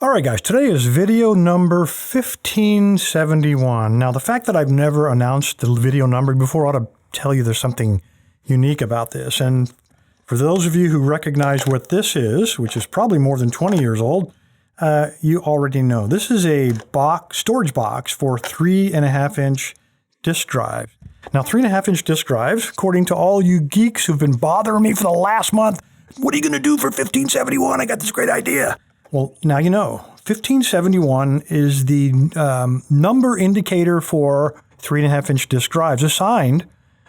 All right, guys, today is video number 1571. Now, the fact that I've never announced the video number before ought to tell you there's something unique about this. And for those of you who recognize what this is, which is probably more than 20 years old, you already know. This is a storage box for 3.5-inch disk drive. Now, 3.5-inch disk drives, according to all you geeks who've been bothering me for the last month, what are you going to do for 1571? I got this great idea. Well, now you know. 1571 is the number indicator for 3.5-inch disk drives assigned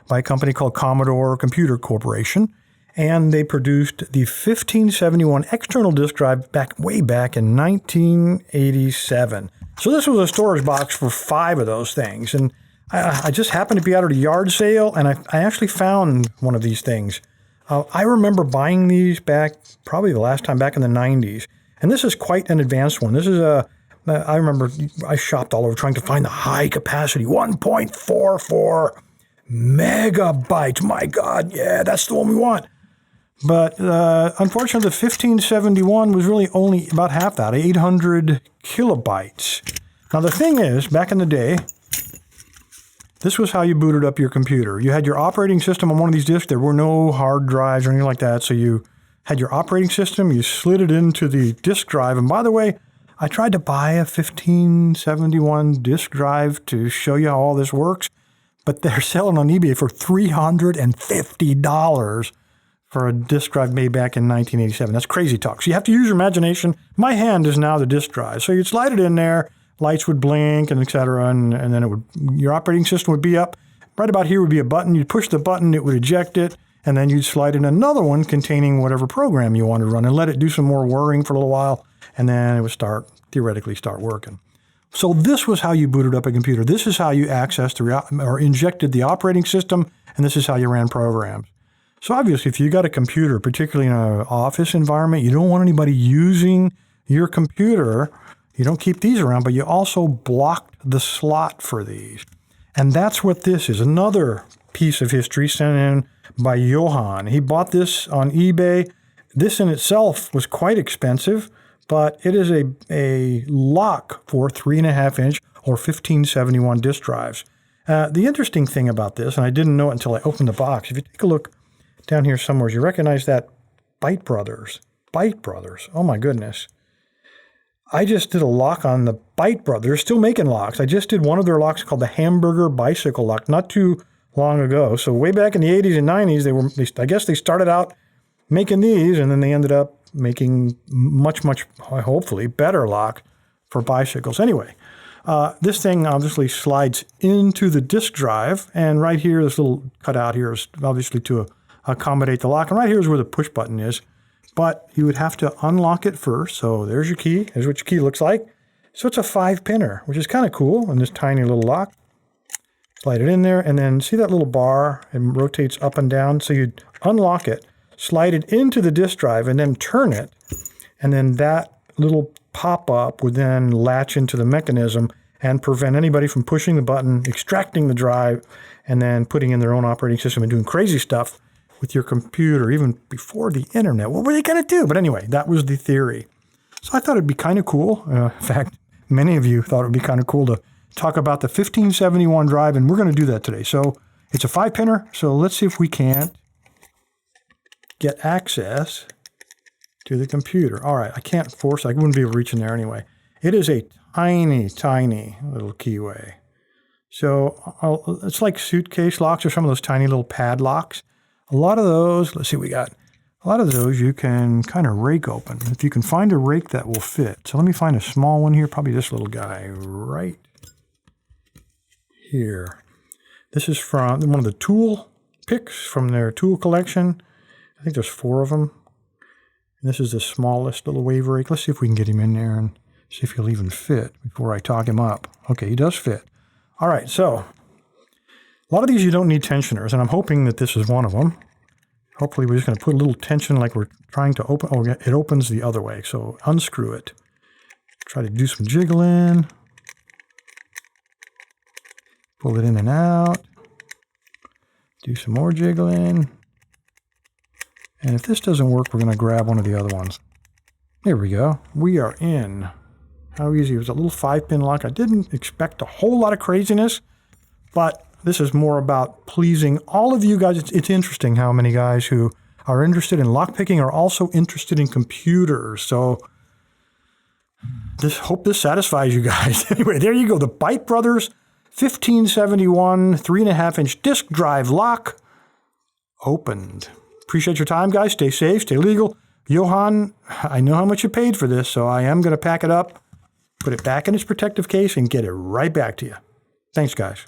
by a company called Commodore Computer Corporation. And they produced the 1571 external disk drive way back in 1987. So this was a storage box for 5 of those things. And I just happened to be out at a yard sale, and I actually found one of these things. I remember buying these probably the last time back in the 90s. And this is quite an advanced one. This is I remember I shopped all over trying to find the high capacity, 1.44 megabytes. My God, yeah, that's the one we want. But unfortunately, the 1571 was really only about half that, 800 kilobytes. Now, the thing is, back in the day, this was how you booted up your computer. You had your operating system on one of these disks. There were no hard drives or anything like that, so you had your operating system, you slid it into the disk drive. And by the way, I tried to buy a 1571 disk drive to show you how all this works, but they're selling on eBay for $350 for a disk drive made back in 1987. That's crazy talk. So you have to use your imagination. My hand is now the disk drive. So you'd slide it in there, lights would blink, and et cetera, and then your operating system would be up. Right about here would be a button. You'd push the button, it would eject it. And then you'd slide in another one containing whatever program you wanted to run and let it do some more whirring for a little while, and then it would theoretically start working. So this was how you booted up a computer. This is how you accessed or injected the operating system, and this is how you ran programs. So obviously, if you got a computer, particularly in an office environment, you don't want anybody using your computer. You don't keep these around, but you also blocked the slot for these. And that's what this is. Another piece of history sent in by Johan. He bought this on eBay. This in itself was quite expensive, but it is a lock for 3.5-inch or 1571 disk drives. The interesting thing about this, and I didn't know it until I opened the box, if you take a look down here somewhere, you recognize that ByteBrothers. ByteBrothers. Oh my goodness. I just did a lock on the ByteBrothers, still making locks. I just did one of their locks called the Hamburger Bicycle Lock not too long ago. So way back in the 80s and 90s, I guess they started out making these, and then they ended up making much, hopefully, better lock for bicycles. Anyway, this thing obviously slides into the disk drive, and right here, this little cutout here is obviously to accommodate the lock, and right here is where the push button is. But you would have to unlock it first. So there's your key. Here's what your key looks like. So it's a 5-pinner, which is kind of cool in this tiny little lock. Slide it in there, and then see that little bar? It rotates up and down. So you'd unlock it, slide it into the disk drive, and then turn it. And then that little pop-up would then latch into the mechanism and prevent anybody from pushing the button, extracting the drive, and then putting in their own operating system and doing crazy stuff with your computer, even before the internet. What were they going to do? But anyway, that was the theory. So I thought it'd be kind of cool. In fact, many of you thought it would be kind of cool to talk about the 1571 drive, and we're going to do that today. So it's a 5-pinner, so let's see if we can't get access to the computer. All right, I can't force it. I wouldn't be able to reach in there anyway. It is a tiny, tiny little keyway. So it's like suitcase locks or some of those tiny little padlocks. A lot of those, let's see what we got. A lot of those you can kind of rake open. If you can find a rake that will fit. So let me find a small one here, probably this little guy right here. This is from one of the tool picks from their tool collection. I think there's 4 of them. And this is the smallest little wave rake. Let's see if we can get him in there and see if he'll even fit before I talk him up. Okay, he does fit. All right, so a lot of these you don't need tensioners, and I'm hoping that this is one of them. Hopefully we're just going to put a little tension like we're trying to open. Oh, it opens the other way, so unscrew it. Try to do some jiggling. Pull it in and out. Do some more jiggling. And if this doesn't work, we're going to grab one of the other ones. There we go. We are in. How easy. It was a little 5-pin lock. I didn't expect a whole lot of craziness, but this is more about pleasing all of you guys. It's interesting how many guys who are interested in lockpicking are also interested in computers. So hope this satisfies you guys. Anyway, there you go. The ByteBrothers 1571 3.5-inch disk drive lock opened. Appreciate your time, guys. Stay safe, stay legal. Johan, I know how much you paid for this, so I am going to pack it up, put it back in its protective case, and get it right back to you. Thanks, guys.